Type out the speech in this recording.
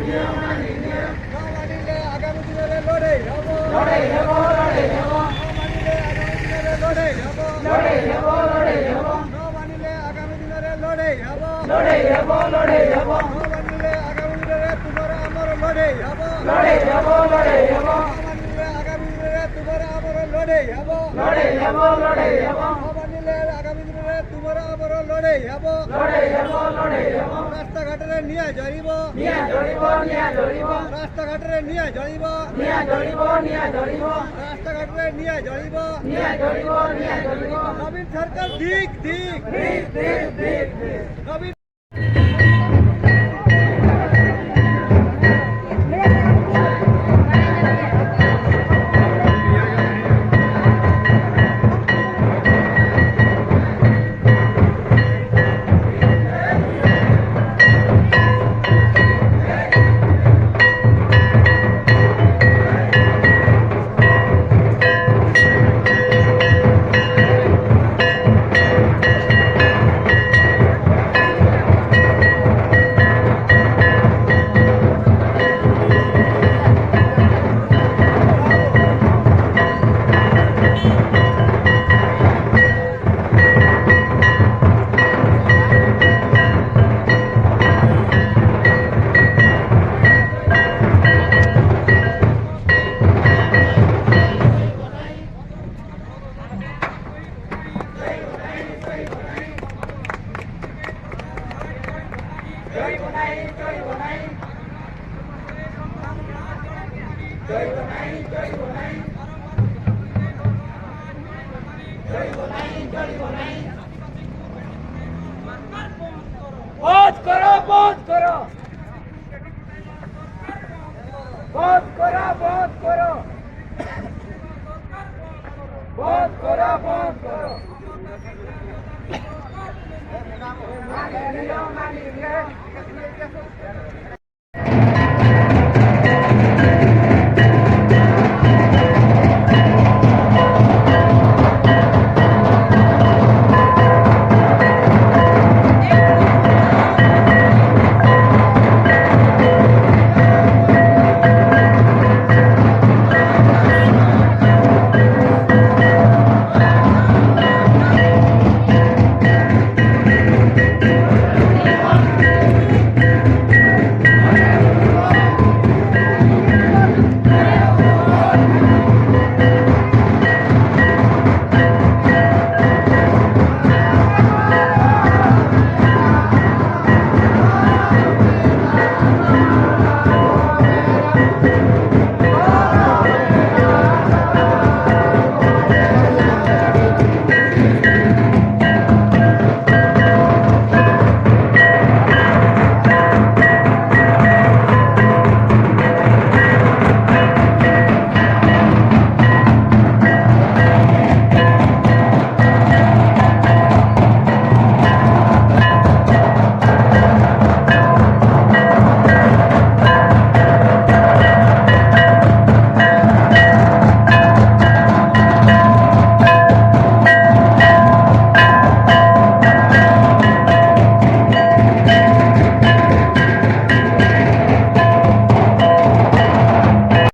মানিলে আগামী দিনের লড়াই হব লড়াই হব লড়াই হব মানিলে আগামী দিনের লড়াই হব লড়াই হব লড়াই হব মানিলে আগামী দিনের লড়াই হব লড়াই হব লড়াই হব মানিলে আগামী দিনের তোমার আমার লড়াই হব লড়াই হব লড়াই হব মানিলে আগামী দিনের তোমার আমার লড়াই হব লড়াই হব লড়াই হব মানিলে আগামী দিনের তোমার আমার লড়াই হব লড়াই হব লড়াই হব রাস্তাঘাটে নিয়ে জড়িব রাস্তাঘাটে নিয়ে জড়িব রাস্তাঘাটে নিয়ে জড়িব নবীন সরকার দিক দিক নবীন বন্ধ করো বন্ধ করো বন্ধ করো বন্ধ করো বন্ধ করো বন্ধ করো মানিয়ে